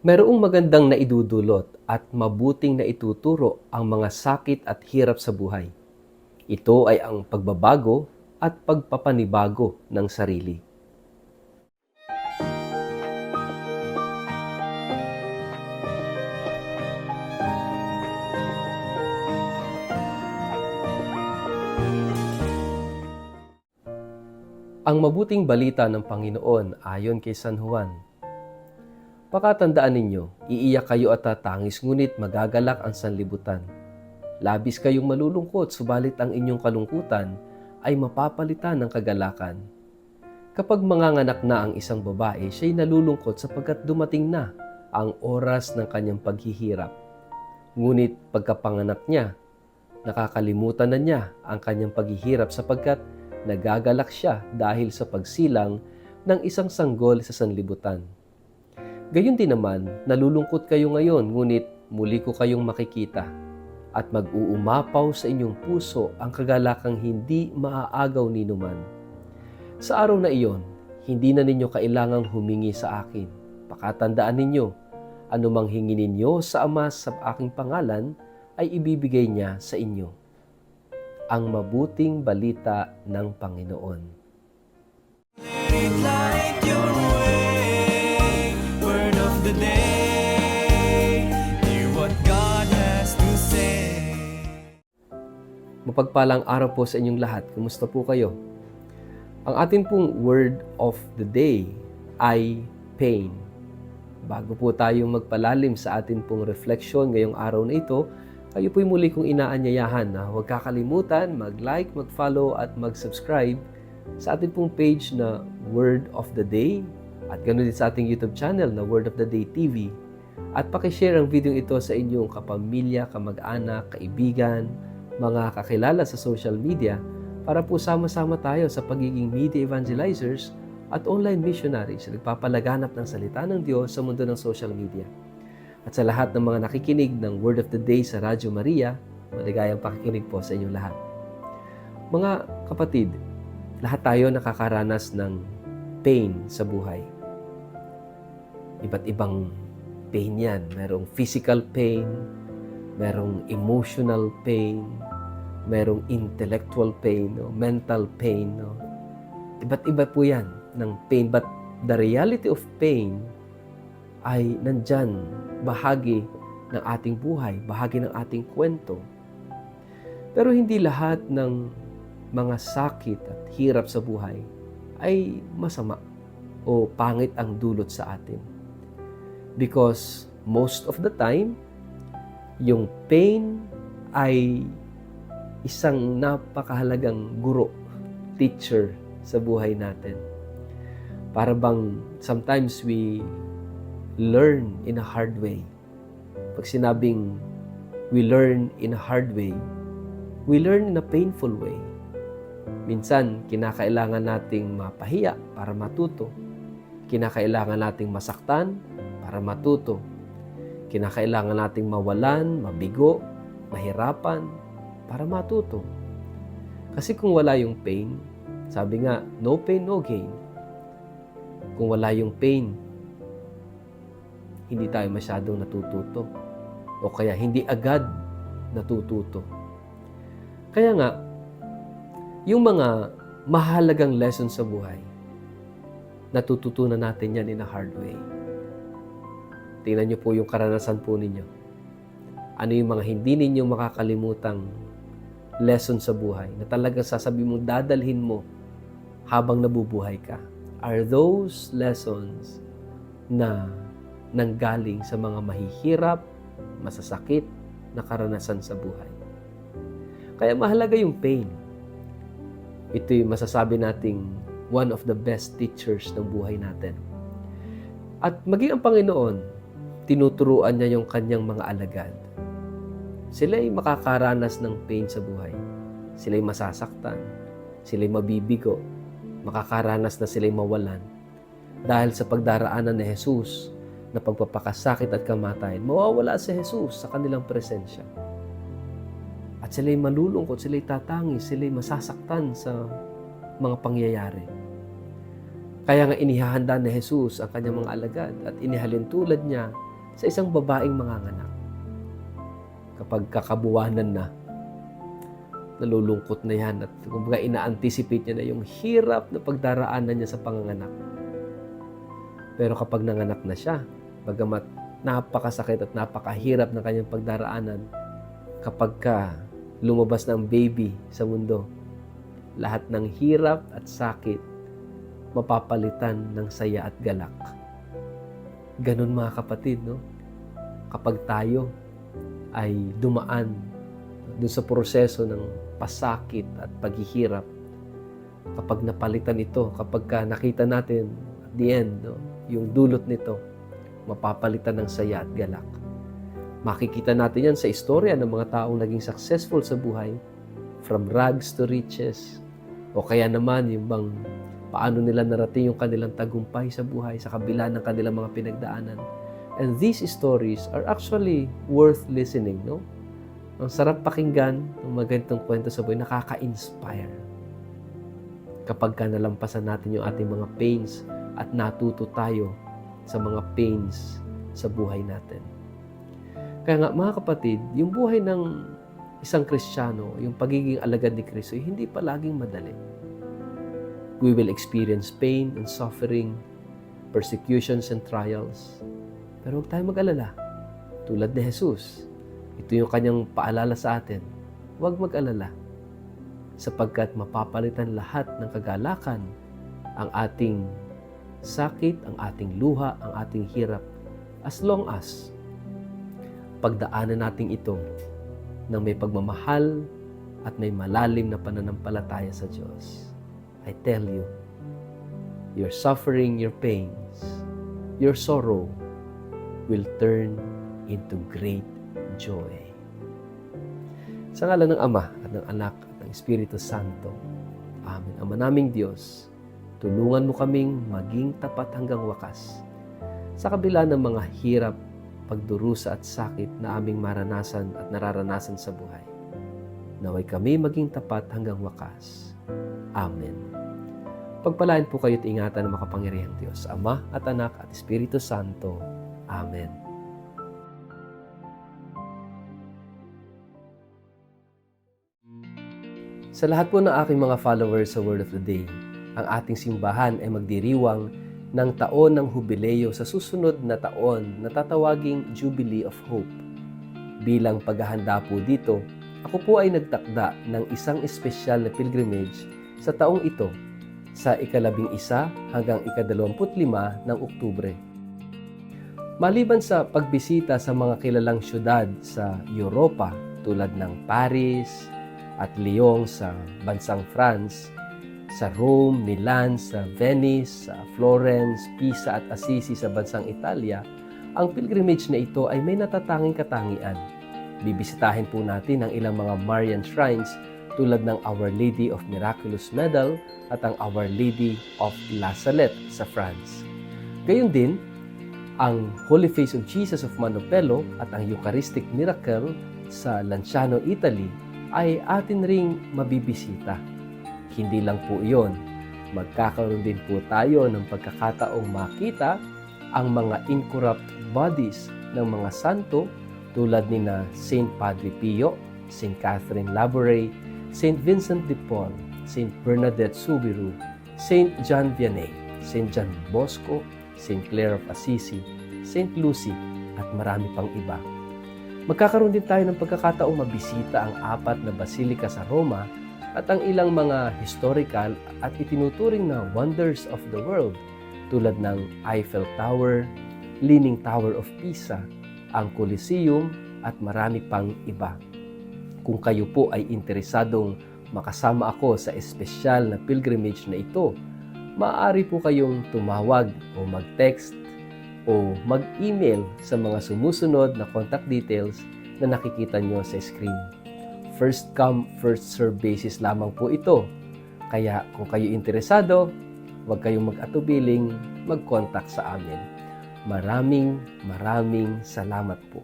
Mayroong magandang naidudulot at mabuting naituturo ang mga sakit at hirap sa buhay. Ito ay ang pagbabago at pagpapanibago ng sarili. Ang mabuting balita ng Panginoon ayon kay San Juan. Pakatandaan ninyo, iiyak kayo at tatangis ngunit magagalak ang sanlibutan. Labis kayong malulungkot subalit ang inyong kalungkutan ay mapapalitan ng kagalakan. Kapag manganganak na ang isang babae, siya'y nalulungkot sapagkat dumating na ang oras ng kanyang paghihirap. Ngunit pagkapanganak niya, nakakalimutan na niya ang kanyang paghihirap sapagkat nagagalak siya dahil sa pagsilang ng isang sanggol sa sanlibutan. Gayon din naman, nalulungkot kayo ngayon, ngunit muli ko kayong makikita at mag-uumapaw sa inyong puso ang kagalakang hindi maaagaw ninuman. Sa araw na iyon, hindi na ninyo kailangang humingi sa akin. Pakatandaan ninyo, anumang hingi ninyo sa Ama sa aking pangalan ay ibibigay niya sa inyo. Ang mabuting balita ng Panginoon. Light your way, word of the day, hear what God has to say. Mapagpalang araw po sa inyong lahat. Kumusta po kayo? Ang atin pong word of the day ay pain. Bago po tayong magpalalim sa atin pong refleksyon ngayong araw na ito, kayo po'y muli kong inaanyayahan na huwag kakalimutan mag-like, mag-follow at mag-subscribe sa ating pong page na Word of the Day at ganoon din sa ating YouTube channel na Word of the Day TV. At pakishare ang video ito sa inyong kapamilya, kamag-anak, kaibigan, mga kakilala sa social media para po sama-sama tayo sa pagiging media evangelizers at online missionaries na nagpapalaganap ng salita ng Diyos sa mundo ng social media. At sa lahat ng mga nakikinig ng Word of the Day sa Radyo Maria, maligayang pakikinig po sa inyong lahat. Mga kapatid, lahat tayo nakakaranas ng pain sa buhay. Iba't ibang pain yan. Merong physical pain, merong emotional pain, merong intellectual pain, mental pain. Iba't iba po yan ng pain. But the reality of pain ay nandyan, bahagi ng ating buhay, bahagi ng ating kwento. Pero hindi lahat ng mga sakit at hirap sa buhay ay masama o pangit ang dulot sa atin. Because most of the time, yung pain ay isang napakahalagang guro, teacher sa buhay natin. Para bang sometimes we learn in a hard way. Pag sinabing we learn in a hard way, we learn in a painful way. Minsan, kinakailangan nating mapahiya para matuto. Kinakailangan nating masaktan para matuto. Kinakailangan nating mawalan, mabigo, mahirapan para matuto. Kasi kung wala yung pain, sabi nga, no pain, no gain. Kung wala yung pain, hindi tayo masyadong natututo. O kaya hindi agad natututo. Kaya nga, yung mga mahalagang lessons sa buhay, natututunan natin yan in a hard way. Tingnan niyo po yung karanasan po ninyo. Ano yung mga hindi ninyo makakalimutang lesson sa buhay na talagang sasabihin mo, dadalhin mo habang nabubuhay ka. Are those lessons na nanggaling sa mga mahihirap, masasakit na karanasan sa buhay. Kaya mahalaga yung pain. Ito'y masasabi nating one of the best teachers ng buhay natin. At maging ang Panginoon, tinuturuan niya yung kanyang mga alagad. Sila'y makakaranas ng pain sa buhay. Sila'y masasaktan. Sila'y mabibigo. Makakaranas na sila'y mawalan. Dahil sa pagdaraanan ni Jesus, na pagpapakasakit at kamatayan, mawawala si Jesus sa kanilang presensya. At sila'y malulungkot, sila'y tatangis, sila'y masasaktan sa mga pangyayari. Kaya nga inihahanda ni Jesus ang kanyang mga alagad at inihalintulad niya sa isang babaeng manganganak. Kapag kakabuwanan na, nalulungkot na yan at kumbaga ina-anticipate niya na yung hirap na pagdaraanan niya sa panganganak. Pero kapag nanganak na siya, bagamat napakasakit at napakahirap ng kanyang pagdaraanan, kapag lumabas na ang baby sa mundo, lahat ng hirap at sakit mapapalitan ng saya at galak. Ganun mga kapatid, no? Kapag tayo ay dumaan dun sa proseso ng pasakit at paghihirap, kapag napalitan ito, kapag nakita natin at the end, no, yung dulot nito, mapapalitan ng saya at galak. Makikita natin yan sa istorya ng mga taong naging successful sa buhay, from rags to riches, o kaya naman yung bang paano nila narating yung kanilang tagumpay sa buhay sa kabila ng kanilang mga pinagdaanan. And these stories are actually worth listening, no? Ang sarap pakinggan ng mga ganitong kwento sa buhay, nakaka-inspire. Kapag nalampasan natin yung ating mga pains at natuto tayo sa mga pains sa buhay natin. Kaya nga mga kapatid, yung buhay ng isang Kristiyano, yung pagiging alagad ni Kristo, hindi palaging madali. We will experience pain and suffering, persecutions and trials. Pero huwag tayong mag-alala. Tulad ni Jesus, ito yung kanyang paalala sa atin. Huwag mag-alala. Sapagkat mapapalitan lahat ng kagalakan ang ating sakit, ang ating luha, ang ating hirap. As long as pagdaanan natin ito ng may pagmamahal at may malalim na pananampalataya sa Diyos. I tell you, your suffering, your pains, your sorrow will turn into great joy. Sa ngalan ng Ama at ng Anak at ng Espiritu Santo. Amen. Ama naming Diyos, tulungan mo kaming maging tapat hanggang wakas sa kabila ng mga hirap, pagdurusa at sakit na aming maranasan at nararanasan sa buhay. Naway kami maging tapat hanggang wakas. Amen. Pagpalain po kayo at ingatan ng makapangyarihang Diyos, Ama at Anak at Espiritu Santo. Amen. Sa lahat po ng aking mga followers sa Word of the Day, ang ating simbahan ay magdiriwang ng taon ng hubileo sa susunod na taon na tatawaging Jubilee of Hope. Bilang paghahanda po dito, ako po ay nagtakda ng isang espesyal na pilgrimage sa taong ito sa ika-11 hanggang ika-25 ng Oktubre. Maliban sa pagbisita sa mga kilalang syudad sa Europa tulad ng Paris at Lyon sa bansang France, sa Rome, Milan, sa Venice, sa Florence, Pisa at Assisi sa bansang Italia, ang pilgrimage na ito ay may natatanging katangian. Bibisitahin po natin ang ilang mga Marian shrines tulad ng Our Lady of Miraculous Medal at ang Our Lady of La Salette sa France. Gayon din, ang Holy Face of Jesus of Manopello at ang Eucharistic Miracle sa Lanciano, Italy ay atin ring mabibisita. Hindi lang po iyon, magkakaroon din po tayo ng pagkakataong makita ang mga incorrupt bodies ng mga santo tulad ni na Saint Padre Pio, Saint Catherine Labouré, Saint Vincent de Paul, Saint Bernadette Soubirous, Saint John Vianney, Saint John Bosco, Saint Clare of Assisi, Saint Lucy, at marami pang iba. Magkakaroon din tayo ng pagkakataong mabisita ang 4 na basilika sa Roma at ang ilang mga historical at itinuturing na wonders of the world tulad ng Eiffel Tower, Leaning Tower of Pisa, ang Colosseum at marami pang iba. Kung kayo po ay interesadong makasama ako sa espesyal na pilgrimage na ito, maaari po kayong tumawag o mag-text o mag-email sa mga sumusunod na contact details na nakikita nyo sa screen. First come, first serve basis lamang po ito. Kaya kung kayo interesado, huwag kayong mag-atubiling mag-contact sa amin. Maraming salamat po.